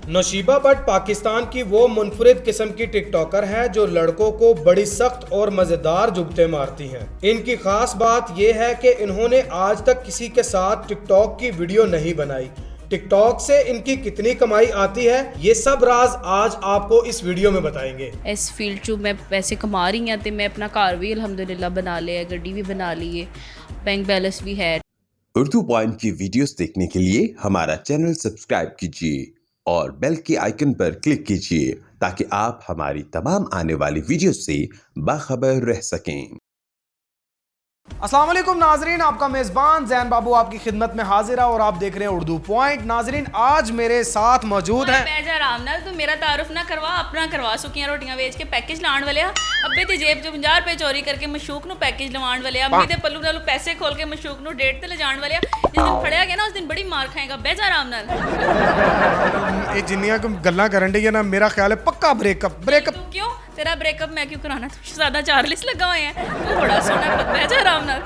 नौशीबा भट्ट पाकिस्तान की वो मुनफरिद किस्म की टिकटॉकर है जो लड़कों को बड़ी सख्त और मजेदार जुगते मारती हैं। इनकी खास बात यह है कि इन्होंने आज तक किसी के साथ टिकटॉक की वीडियो नहीं बनाई। टिकटॉक से इनकी कितनी कमाई आती है ये सब राज आज आपको इस वीडियो में बताएंगे। इस फील्ड चो मैं पैसे कमा रही हाँ, तो मैं अपना घर भी अल्हम्दुलिल्लाह बना लिया, गड्डी भी बना ली है, बैंक बैलेंस भी है। उर्दू पॉइंट की वीडियोस देखने के लिए हमारा चैनल सब्सक्राइब कीजिए और बेल के आइकन पर क्लिक कीजिए ताकि आप हमारी तमाम आने वाली वीडियो से बाखबर रह सकें। अस्सलाम वालेकुम नाजरीन, आपका मेज़बान जैन बाबू आपकी खिदमत में हाजिर है और आप देख रहे हैं उर्दू पॉइंट। नाजरीन आज मेरे साथ मौजूद हैं आराम नाल तू मेरा तारुफ ना करवा, अपना करवा सुखियां रोटियां बेच के पैकेज लाण वाले अब्बे ते जेब चों 50 रुपए चोरी करके मशूक नु पैकेज लवाण वाले अम्मी दे पल्लू नालों पैसे खोल के मशूक नु डेट ते ले जाण वाले। जिस दिन फड़िया गया ना उस दिन बड़ी मार खाएगा, बेज आराम नाल। ये जिन्नियां गल्लां करन दी है ना, मेरा ख्याल है पक्का ब्रेकअप। तू क्यों, तेरा ब्रेकअप मैं क्यों कराना, तू ज्यादा चार्लिस लगा हुआ है, तू बड़ा सोना बेज आराम नाल।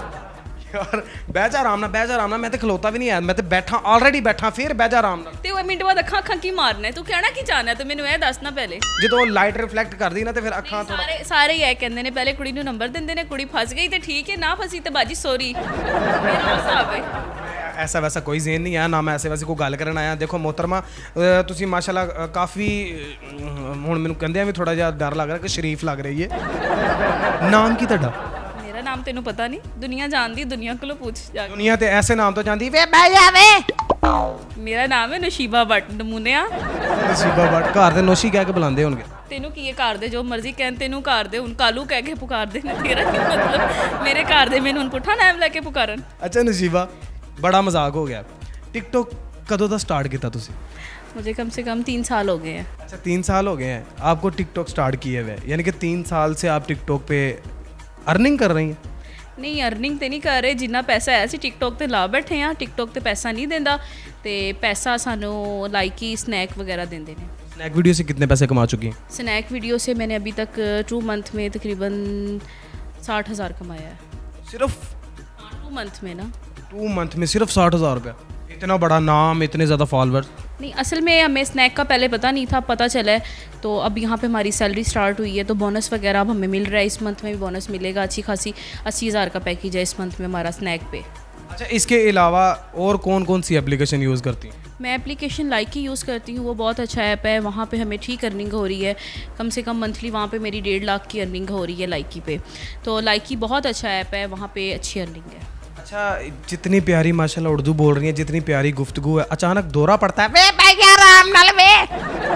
यार बैठ जा आराम ना, मैं तो खलोता भी नहीं है, मैं तो बैठा ऑलरेडी बैठा, फिर बैठ जा आराम ना। ते वो मिनट बाद अखां की मारना है, तू कहना की चाहना है, तो मैनू ਇਹ ਦੱਸ ਨਾ ਪਹਿਲੇ। ਜਦੋਂ ਲਾਈਟ ਰਿਫਲੈਕਟ ਕਰਦੀ ਨਾ ਤੇ ਫਿਰ ਅੱਖਾਂ ਤੋਂ ਸਾਰੇ ਇਹ ਕਹਿੰਦੇ ਨੇ ਪਹਿਲੇ ਕੁੜੀ ਨੂੰ ਨੰਬਰ ਦਿੰਦੇ ਨੇ, ਕੁੜੀ ਫਸ ਗਈ ਤੇ ਠੀਕ ਹੈ, ਨਾ ਫਸੀ ਤੇ ਬਾਜੀ ਸੌਰੀ। ਮੇਰਾ ਹਿਸਾਬ ਹੈ ऐसा वैसा कोई ज़हन नहीं है ना, मैं ऐसे वैसे कोई गल करन आया। देखो मोहतरमा तुसी माशाल्लाह काफ़ी हुण मैनूं कहंदे आ भी थोड़ा जिहा डर लग रहा कि शरीफ लग रही है। नाम की तुहाडा? मेरा नाम तेनू पता नहीं, दुनिया जानदी, दुनिया कोलों पूछ जा। दुनिया ते ऐसे नाम तो जानदी वे बह जा वे। मेरा नाम है नौशीबा भट्ट नमूनिया। नौशीबा भट्ट घर दे नौशी कह के बुलांदे होणगे। तेनू की घर दे जो मर्जी कहन, तेनू घर दे हुण कालू कह के पुकारदे ने, तेरा की मतलब मेरे घर दे मैनू हुण पुठा नाम लेके पुकारन। अच्छा नौशीबा बड़ा मजाक हो गया, टिकटॉक कदों दा स्टार्ट किया तुसी? मुझे कम से कम 3 साल हो गए हैं। अच्छा 3 साल हो गए हैं आपको टिकटॉक स्टार्ट किए हुए, यानी कि 3 साल से आप टिकटॉक पे अर्निंग कर रही हैं? नहीं अर्निंग तो नहीं कर रहे, जिन्ना पैसा है ਅਸੀਂ ਟਿਕਟੌਕ ਤੇ ਲਾ ਬੈਠੇ ਹਾਂ। ਟਿਕਟੌਕ ਤੇ ਪੈਸਾ नहीं देंदा ਤੇ पैसा ਸਾਨੂੰ लाइकी स्नैक वगैरह देंदे ने। स्नैक वीडियो से कितने पैसे कमा चुकी हैं? स्नैक वीडियो से मैंने अभी तक 2 मंथ में तकरीबन 60,000 कमाया है। सिर्फ 2 मंथ में ना? 2 मंथ में सिर्फ 60,000 रुपया? इतना बड़ा नाम, इतने ज़्यादा फॉलोअर्स? नहीं असल में हमें स्नैक का पहले पता नहीं था, पता चला है तो अब यहाँ पे हमारी सैलरी स्टार्ट हुई है तो बोनस वगैरह अब हमें मिल रहा है। इस मंथ में भी बोनस मिलेगा, अच्छी खासी 80,000 का पैकेज है इस मंथ में हमारा स्नैक पे। अच्छा इसके अलावा और कौन कौन सी एप्लीकेशन यूज़ करती हैं? मैं एप्लीकेशन लाइकी यूज़ करती हूँ, वो बहुत अच्छा ऐप है, वहाँ पे हमें ठीक अर्निंग हो रही है। कम से कम मंथली वहाँ पे मेरी 1.5 लाख की अर्निंग हो रही है लाइकी पे। तो लाइकी बहुत अच्छा ऐप है, वहाँ पे अच्छी अर्निंग है। अच्छा जितनी प्यारी माशाल्लाह उर्दू बोल रही है, जितनी प्यारी गुफ्तगू है, अचानक दौरा पड़ता है वे भैया आराम नाल वे।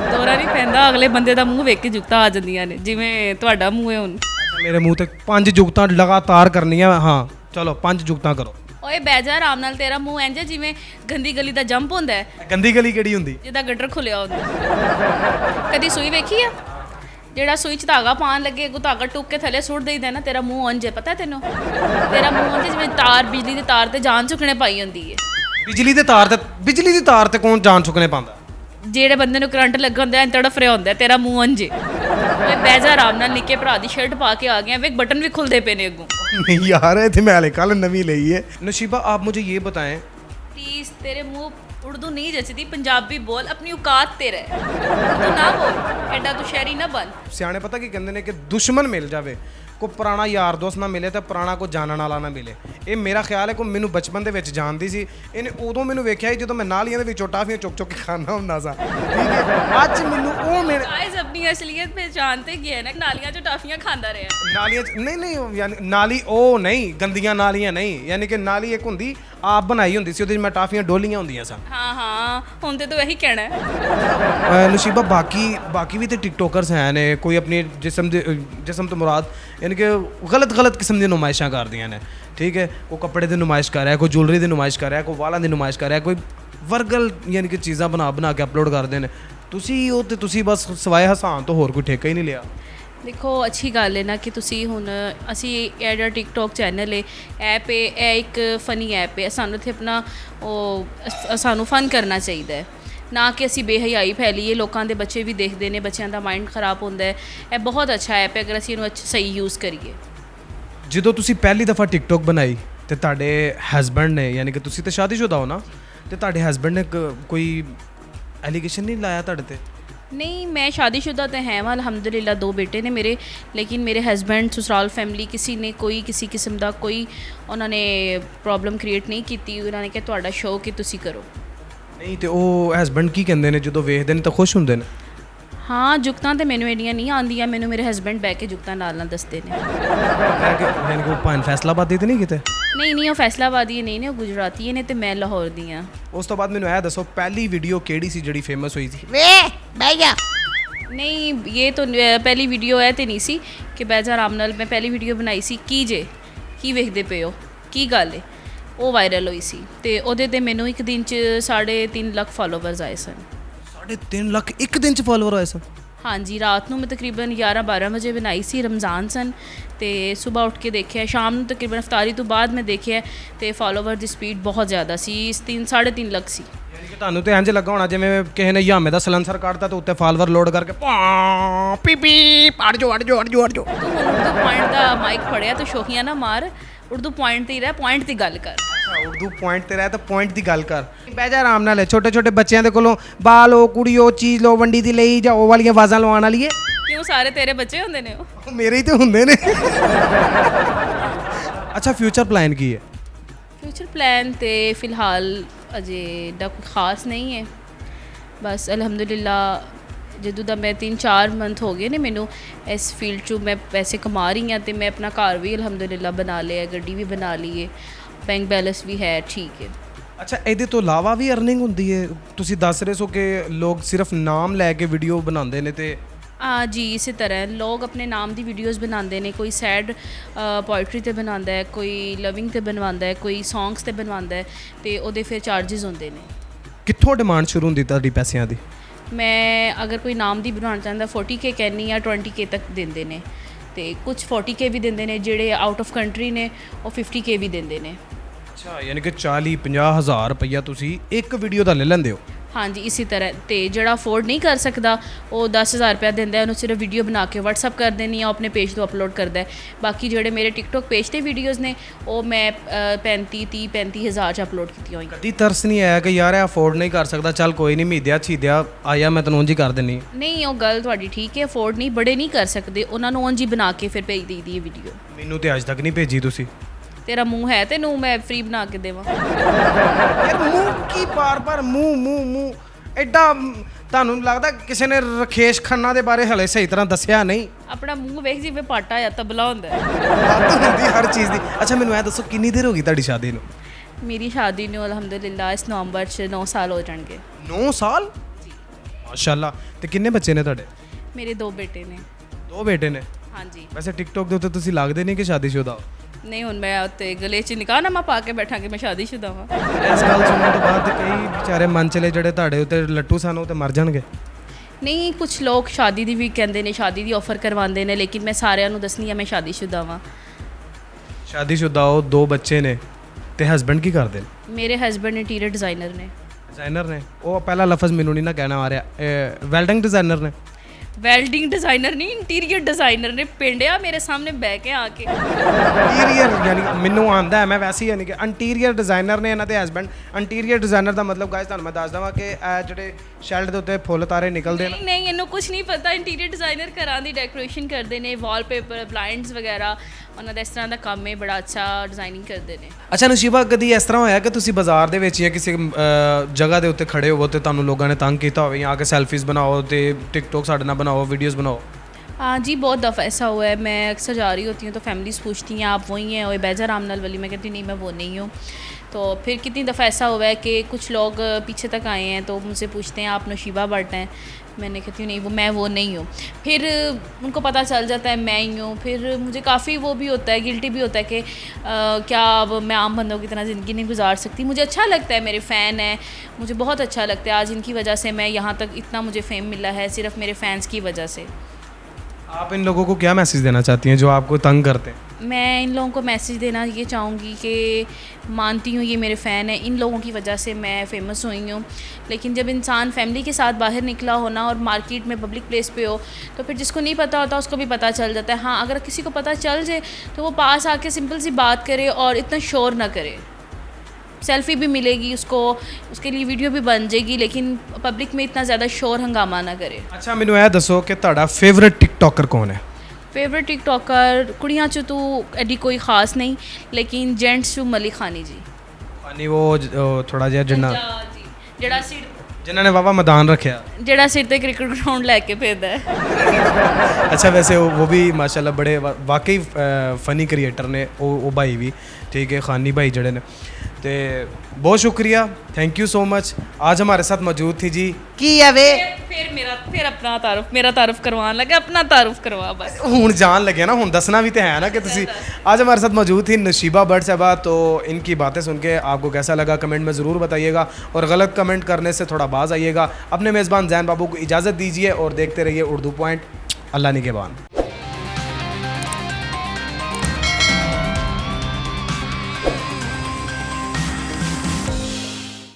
दौरा नहीं पैंदा, अगले बंदे दा मूँह वेख के जुगता आ जांदियां ने, जिवें तुहाडा मूँह है हुण। मेरे मुंह ते 5 जुगतां लगातार करनियां। हाँ चलो 5 जुगतां करो। ओए बैजा आराम नाल, तेरा मूँह इंज जिवें गंदी गली दा जंप होंदा है। गंदी गली केड़ी हुंदी? जिदा गटर खुलिया होंदा। कदी सूई वेखी है? ਜਿਹੜਾ ਸੂਈ 'ਚ ਧਾਗਾ ਪਾਣ ਲੱਗੇ ਅੱਗੋਂ ਧਾਗਾ ਟੁੱਕ ਕੇ ਥੱਲੇ ਸੁੱਟ ਦੇਈਦਾ ਨਾ, ਤੇਰਾ ਮੂੰਹ ਅੰਜ ਹੈ, ਪਤਾ ਹੈ ਤੈਨੂੰ? ਤੇਰਾ ਮੂੰਹ ਅੰਜ ਜਿਵੇਂ ਤਾਰ, ਬਿਜਲੀ ਦੀ ਤਾਰ ਤੇ ਜਾਨ ਚੁੱਕਣੇ ਪਾਈ ਹੁੰਦੀ ਹੈ। ਬਿਜਲੀ ਦੀ ਤਾਰ ਤੇ ਕੌਣ ਜਾਨ ਚੁੱਕਣੇ ਪਾਉਂਦਾ? ਜਿਹੜੇ ਬੰਦੇ ਨੂੰ ਕਰੰਟ ਲੱਗਾ ਹੁੰਦਾ ਐ ਤੜਫ ਰਿਹਾ ਹੁੰਦਾ, ਤੇਰਾ ਮੂੰਹ ਅੰਜ ਹੈ। ਓਏ ਬੈਜਾ ਆਰਾਮ ਨਾਲ, ਨਿੱਕੇ ਭਰਾ ਦੀ ਸ਼ਰਟ ਪਾ ਕੇ ਆ ਗਿਆ, ਵੇਖ ਬਟਨ ਵੀ ਖੁੱਲਦੇ ਪਏ ਨੇ ਅੱਗੋਂ। नहीं यार ये मैं हाले कल नवी ली है। नशीबा आप मुझे ये बताएं प्लीज, तेरे मुंह उर्दू नहीं जचती, पंजाबी बोल, अपनी औकात ते रह, उर्दू ना बोल, एडा तू शहरी ना बन। सियाने पता की कहते हैं कि दुश्मन मिल जाए, को पुराना यार दोस्त ना मिले तो पुराना को जानने वाला ना मिले। ये मेरा ख्याल है को मैनू बचपन दे विच जानदी सी, इन्हें उदों मैनू वेख्या ही जो मैं नालियां दे विचों टाफियां चुक चुक के खाना हुंदा सा। ठीक है अज मैनू ओ मेरे गाइस अपनी असलियत पहचानते गए ना, नालियां चों टाफियां खांदा रहा। नालियां नहीं यानी नाली ओ नहीं, गंदियां नालियां नहीं, यानी कि नाली एक हुंदी आप बनाई हुंदी सी, ओहदे मैं टाफियां डोलियां हुंदियां सा। हाँ हाँ हुण ते तू यही कहना है। नशीबा बाकी भी तो टिकटॉकर्स हैं ने, कोई अपनी जिसम तो मुराद यानी कि गलत किस्म दी नुमाइशां करदियां ने। ठीक है कोई कपड़े की नुमाइश कर रहा है, कोई ज्वेलरी की नुमाइश कर रहा है, कोई वालों की नुमाइश कर रहा है, कोई वर्गल यानी कि चीज़ां बना के अपलोड करते हैं। तुसी बस सवाए हसान तो होर कोई ठेका ही नहीं लिया। देखो अच्छी गल है ना कि तुसी हुण असी एडा टिकटॉक चैनल है, ऐप है, एक फनी ऐप है, सानू इत्थे अपना सानू फन करना चाहिए ना कि असी बेहयाई फैलीए। लोगों के बच्चे भी देखते हैं, बच्चों का माइंड खराब होता है। यह बहुत अच्छा ऐप है अगर असी इहनूं सही यूज़ करिए। जो तुसी पहली दफ़ा टिकटॉक बनाई तो तुहाडे हसबैंड ने, यानी कि तुसी तो शादीशुदा हो ना, तो तुहाडे हसबैंड ने कोई ਐਲੀਗੇਸ਼ਨ ਨਹੀਂ ਲਾਇਆ ਤੁਹਾਡੇ ਤੇ? नहीं मैं शादीशुदा तो हैं वहाँ अलहमदुलिल्लाह 2 बेटे ने मेरे, लेकिन मेरे हस्बैंड ससुराल फैमिली किसी ने कोई किसी किस्म का कोई उन्होंने प्रॉब्लम क्रिएट नहीं की। उन्होंने कहा तुहाडा शौक है तुसी करो। ਨਹੀਂ ਤੇ ਉਹ ਹਸਬੈਂਡ ਕੀ ਕਹਿੰਦੇ ਨੇ ਜਦੋਂ ਵੇਖਦੇ ਨੇ ਤਾਂ ਖੁਸ਼ ਹੁੰਦੇ ਨੇ? हाँ जुगतां तो मैनू एडियां नहीं आंदियां, मैनू मेरे हस्बैंड बह के जुगतां नाल दसदे ने। ਯਾਨੀ ਕਿ ਉਹ ਭਾਵੇਂ ਫੈਸਲਾਬਾਦੀ ਤੇ ਨਹੀਂ ਕਿਤੇ? नहीं नहीं वो फैसलाबादी नहीं ने, वो गुजराती ने तो मैं लाहौर दी हाँ। ਉਸ ਤੋਂ ਬਾਅਦ ਮੈਨੂੰ ਇਹ ਦੱਸੋ ਪਹਿਲੀ ਵੀਡੀਓ ਕਿਹੜੀ ਸੀ ਜਿਹੜੀ ਫੇਮਸ ਹੋਈ ਸੀ? नहीं ये तो पहली वीडियो है तो नहीं सी कि बैजा आराम नाल मैं पहली वीडियो बनाई सी की वेखदे पे हो की गल है, वो वायरल हुई सी ते ओहदे ते मैनू एक दिन च 3.5 लाख फॉलोवर्स आए सन। 3.5 ਲੱਖ ਇੱਕ ਦਿਨ ਚ ਫਾਲੋਅਰ ਆਏ ਸਨ? हाँ जी रात को मैं तकरीबन 11-12 बजे बनाई सी, रमज़ान सन तो सुबह उठ के देखिया, शाम को तकरीबन अफ्तारी तो बाद मैं देखिया तो फॉलोवर की स्पीड बहुत ज़्यादा सी, 3.5 ਲੱਖ ਸੀ। ਯਾਨੀ ਕਿ ਤੁਹਾਨੂੰ ਤੇ ਇੰਜ ਲੱਗਾ ਹੋਣਾ ਜਿਵੇਂ ਕਿਸੇ ਨੇ ਯਾਮੇ ਦਾ ਸਲੈਂਸਰ ਕੱਢਤਾ ਤੇ ਉੱਤੇ ਫਾਲੋਅਰ ਲੋਡ ਕਰਕੇ ਪੀ ਪੀ ਅੜ ਜੋ उर्दू पॉइंट का माइक फड़िया तो शोखियाँ ना मार, उर्दू पॉइंट ते ही रह, पॉइंट की गल कर। ਉਰਦੂ ਪੁਆਇੰਟ ਤੇ ਰਹਿ ਤਾਂ ਪੁਆਇੰਟ ਦੀ ਗੱਲ ਕਰ। ਬਹਿ ਜਾ ਆਰਾਮ ਨਾਲ, ਛੋਟੇ ਛੋਟੇ ਬੱਚਿਆਂ ਦੇ ਕੋਲੋਂ ਬਾਲੋ ਕੁੜੀਓ ਚੀਜ਼ ਲੋ ਵੰਡੀ ਦੀ ਲਈ ਜਾਂ ਉਹ ਵਾਲੀਆਂ ਆਵਾਜ਼ਾਂ ਲਵਾਉਣ ਵਾਲੀ ਏ। क्यों सारे तेरे बच्चे होंदे ने? वो ਮੇਰੇ ਹੀ ਤੇ ਹੁੰਦੇ ਨੇ। ਅੱਛਾ ਫਿਊਚਰ ਪਲਾਨ ਕੀ ਹੈ? फ्यूचर प्लान तो फिलहाल अजे एडा कोई खास नहीं है, बस अलहमदुलिल्लाह ਜਦੋਂ ਦਾ मैं 3-4 ਮੰਥ ਹੋ ਗਏ ਨੇ ਮੈਨੂੰ ਇਸ ਫੀਲਡ 'ਚੋਂ ਮੈਂ ਪੈਸੇ ਕਮਾ ਰਹੀ ਹਾਂ ਤੇ ਮੈਂ ਆਪਣਾ ਘਰ ਵੀ ਅਲਹਮਦੁਲਿल्लाह ਬਣਾ ਲਿਆ, ਗੱਡੀ ਵੀ ਬਣਾ ਲਈ ਹੈ, ਬੈਂਕ ਬੈਲੈਂਸ ਵੀ ਹੈ ਠੀਕ ਹੈ। ਅੱਛਾ ਇਹਦੇ ਤੋਂ ਇਲਾਵਾ ਵੀ ਅਰਨਿੰਗ ਹੁੰਦੀ ਹੈ? ਤੁਸੀਂ ਦੱਸ ਰਹੇ ਸੋ ਕਿ ਲੋਕ ਸਿਰਫ ਨਾਮ ਲੈ ਕੇ ਵੀਡੀਓ ਬਣਾਉਂਦੇ ਨੇ ਤੇ जी इसी तरह लोग अपने नाम की वीडियोज़ बनाते हैं, कोई सैड पोइट्री ते बनाता है, कोई लविंग ते बनवाता है, कोई सॉन्ग्स ते बनवाता है तो वो फिर चार्जिज होंगे ने। ਕਿੱਥੋਂ ਡਿਮਾਂਡ ਸ਼ੁਰੂ ਹੁੰਦੀ ਤੁਹਾਡੀ ਪੈਸਿਆਂ ਦੀ? मैं अगर कोई नाम की बनाना चाहता 40K कहनी या 20K तक देंगे ने, तो कुछ 40K भी देंगे ने, जेडे आउट ऑफ कंट्री ने वो 50K भी देंगे ने। ਅੱਛਾ ਯਾਨੀ ਕਿ 40-50 ਹਜ਼ਾਰ ਰੁਪਈਆ ਤੁਸੀਂ ਇੱਕ ਵੀਡੀਓ ਦਾ ਲੈ ਲੈਂਦੇ ਹੋ? हाँ जी इसी तरह तो जोड़ा अफोर्ड नहीं कर सकता वो 10,000 रुपया देंदा है, उन्होंने सिर्फ वीडियो बना के WhatsApp कर देनी है, अपने पेज तो अपलोड करता है। बाकी जोड़े मेरे टिकटॉक पेज ते वीडियोज़ ने वो मैं 35-35 हज़ार च अपलोड की हुई। ਕਦੀ ਤਰਸ ਨਹੀਂ ਆਇਆ ਕਿ ਯਾਰ ਇਹ ਅਫੋਰਡ ਨਹੀਂ ਕਰ ਸਕਦਾ, ਚੱਲ ਕੋਈ ਨਹੀਂ ਮਹੀਦਿਆ ਛੀਦਿਆ ਆਇਆ ਮੈਂ ਤੈਨੂੰ ਉਂਝ ਹੀ ਕਰ ਦਿੰਨੀ? नहीं वो गल तुहाडी ठीक है, अफोर्ड नहीं बड़े नहीं कर सकते, उन्होंने उंज ही बना के फिर भेज दी दी वीडियो। ਮੈਨੂੰ ਤੇ ਅੱਜ ਤੱਕ ਨਹੀਂ ਭੇਜੀ ਤੁਸੀਂ। तेरा मुँह है तेनू मैं फ्री बना के देवां? ਯਾਰ ਮੂੰਹ ਕੀ ਬਾਰ-ਬਾਰ ਮੂੰਹ ਐਡਾ ਤੁਹਾਨੂੰ ਲੱਗਦਾ ਕਿਸੇ ਨੇ ਰਖੇਸ਼ ਖੰਨਾ ਦੇ ਬਾਰੇ ਹਲੇ ਸਹੀ ਤਰ੍ਹਾਂ ਦੱਸਿਆ ਨਹੀਂ? अपना मुँह वेख जिवें पाटा या तबला हुंदा है। ਬਾਤ ਹੁੰਦੀ ਹਰ ਚੀਜ਼ ਦੀ। ਅੱਛਾ ਮੈਨੂੰ ਇਹ ਦੱਸੋ ਕਿੰਨੀ ਦੇਰ ਹੋ ਗਈ ਤੁਹਾਡੀ ਸ਼ਾਦੀ ਨੂੰ? मेरी शादी ਨੂੰ अलहमदुलिल्लाह इस नवंबर च 9 साल हो जाएंगे। 9 ਸਾਲ? ਮਾਸ਼ਾਅੱਲਾ। ਤੇ ਕਿੰਨੇ ਬੱਚੇ ਨੇ ਤੁਹਾਡੇ? मेरे 2 बेटे ने। 2 ਬੇਟੇ ਨੇ? हाँ जी। ਵੈਸੇ ਟਿਕਟੋਕ ਦੇ ਉੱਤੇ ਤੁਸੀਂ ਲੱਗਦੇ ਨਹੀਂ ਕਿ ਸ਼ਾਦੀशुदा ਹੋ? नहीं हुण मैं उत्ते गले च निकाहनामा पा के बैठा कि मैं शादीशुदा हाँ। ਇਸ ਗੱਲ ਸੁਣਨ ਤੋਂ ਬਾਅਦ ਕਈ ਵਿਚਾਰੇ ਮਨ ਚਲੇ ਜਿਹੜੇ ਤੁਹਾਡੇ ਉੱਤੇ ਲੱਟੂ ਸਨ ਉਹ ਤੇ ਮਰ ਜਾਣਗੇ। नहीं कुछ लोग शादी दी भी कहते हैं, शादी दी ऑफर करवाते हैं, लेकिन मैं सारिਆਂ ਨੂੰ ਦੱਸਣੀ ਆ मैं शादीशुदा हाँ। ਸ਼ਾਦੀशुदा ਹੋ, 2 ਬੱਚੇ ਨੇ ਤੇ ਹਸਬੈਂਡ ਕੀ ਕਰਦੇ ਨੇ? मेरे हस्बैंड इंटीरियर डिज़ाइनर ने। ਡਿਜ਼ਾਈਨਰ ਨੇ? ਉਹ ਪਹਿਲਾ ਲਫ਼ਜ਼ ਮੈਨੂੰ ਨਹੀਂ ਨਾ ਕਹਿਣਾ ਆ ਰਿਹਾ। ਵੈਲਡਿੰਗ ਡਿਜ਼ਾਈਨਰ ਨੇ? वेल्डिंग डिज़ाइनर नहीं इंटीरियर डिज़ाइनर ने। पिंडिया मेरे सामने बह के आके ਇੰਟੀਰੀਅਰ ਯਾਨੀ ਮੈਨੂੰ ਆਉਂਦਾ ਹੈ, ਮੈਂ ਵੈਸੇ ਹੀ ਯਾਨੀ ਕਿ ਇੰਟੀਰੀਅਰ ਡਿਜ਼ਾਈਨਰ ਨੇ ਇਹਨਾਂ ਦੇ ਹਸਬੈਂਡ। ਇੰਟੀਰੀਅਰ ਡਿਜ਼ਾਈਨਰ ਦਾ ਮਤਲਬ ਗਾਇਸ ਤੁਹਾਨੂੰ ਮੈਂ ਦੱਸ ਦਵਾਂ ਕਿ ਇਹ ਜਿਹੜੇ ਸ਼ੈਲਡ ਦੇ ਉੱਤੇ ਫੁੱਲ ਤਾਰੇ ਨਿਕਲਦੇ ਨੇ। नहीं इन्हों कुछ नहीं पता। इंटीरियर डिज़ाइनर घरां दी डेकोरेशन करते हैं, वॉलपेपर ब्लाइंड्स वगैरह उन्होंने इस तरह का काम है, बड़ा अच्छा डिज़ाइनिंग करते हैं। ਅੱਛਾ ਨਸ਼ੀਬਾ ਕਦੀ ਇਸ ਤਰ੍ਹਾਂ ਹੋਇਆ ਕਿ ਤੁਸੀਂ ਬਾਜ਼ਾਰ ਦੇ ਵਿੱਚ ਜਾਂ ਕਿਸੇ ਜਗ੍ਹਾ ਦੇ ਉੱਤੇ ਖੜੇ ਹੋਵੋ ਤੇ ਤੁਹਾਨੂੰ ਲੋਕਾਂ ਨੇ ਤੰਗ ਕੀਤਾ ਹੋਵੇ ਜਾਂ ਆ ਕੇ ਸੈਲਫੀਜ਼ ਬਣਾਓ ਤੇ ਟਿਕਟੋਕ ਸਾਡੇ ਨਾਲ ਬਣਾਓ, ਵੀਡੀਓਜ਼ ਬਣਾਓ? हाँ जी बहुत दफ़ा ऐसा हुआ है। मैं अक्सर जा रही होती हूँ तो फैमिलीज़ पूछती हैं आप वही हैं और बैजा रामनल वाली? मैं कहती हूँ नहीं मैं वो नहीं हूँ। तो फिर कितनी दफ़ा ऐसा हुआ है कि कुछ लोग पीछे तक आए हैं तो मुझसे पूछते हैं आप नशीबा भट्ट हैं? मैंने कहती हूँ नहीं वो मैं वो नहीं हूँ। फिर उनको पता चल जाता है मैं ही हूँ, फिर मुझे काफ़ी वो भी होता है, गिल्टी भी होता है कि क्या अब मैं आम बंदों की तरह ज़िंदगी नहीं गुजार सकती। मुझे अच्छा लगता है, मेरे फ़ैन हैं, मुझे बहुत अच्छा लगता है। आज इनकी वजह से मैं यहाँ तक इतना मुझे फेम मिला है सिर्फ मेरे फ़ैन्स की वजह से। आप इन लोगों को क्या मैसेज देना चाहती हैं जो आपको तंग करते हैं? मैं इन लोगों को मैसेज देना ये चाहूँगी कि मानती हूँ ये मेरे फ़ैन है, इन लोगों की वजह से मैं फ़ेमस हुई हूँ। लेकिन जब इंसान फैमिली के साथ बाहर निकला हो ना और मार्केट में पब्लिक प्लेस पे हो तो फिर जिसको नहीं पता होता उसको भी पता चल जाता है। हाँ अगर किसी को पता चल जाए तो वो पास आके सिंपल सी बात करे और इतना शोर ना करे। सेल्फी भी मिलेगी उसको, उसके लिए वीडियो भी बन जाएगी, लेकिन पब्लिक में इतना ज़्यादा शोर हंगामा ना करे। ਅੱਛਾ ਮੈਨੂੰ ਇਹ ਦੱਸੋ ਕਿ ਤੁਹਾਡਾ ਫੇਵਰਿਟ ਟਿਕਟੋਕਰ ਕੌਣ ਹੈ? फेवरेट टिकटॉकर कुड़ियाँ चो तो एडी कोई खास नहीं, लेकिन जेंट्स चो मलिक खानी जी। ਯਾਨੀ ਉਹ ਥੋੜਾ ਜਿਹਾ ਜਿੰਨਾ जी जड़ा सिर ਜਿਨ੍ਹਾਂ ਨੇ ਵਾਵਾ ਮੈਦਾਨ ਰੱਖਿਆ। जड़ा सिर ते क्रिकेट ग्राउंड लैके फिरदा है। अच्छा वैसे वो भी माशाल्लाह बड़े वाकई फ़नी क्रिएटर ने वो भाई भी, ठीक है, खानी भाई जड़े ने। तो बहुत शुक्रिया, थैंक यू सो मच। आज हमारे साथ मौजूद थी जी की है वे फिर अपना तारुफ, मेरा तारुफ करवाने लगा, अपना तारुफ करवा बस। हूँ जान लगे ना, हूँ दसना भी तो है ना कि तुसी। आज हमारे साथ मौजूद थी नशीबा भट्ट साहबा। तो इनकी बातें सुन के आपको कैसा लगा कमेंट में ज़रूर बताइएगा, और गलत कमेंट करने से थोड़ा बाज आइएगा। अपने मेज़बान जैन बाबू को इजाज़त दीजिए और देखते रहिए उर्दू पॉइंट। अल्लाह निगहबान।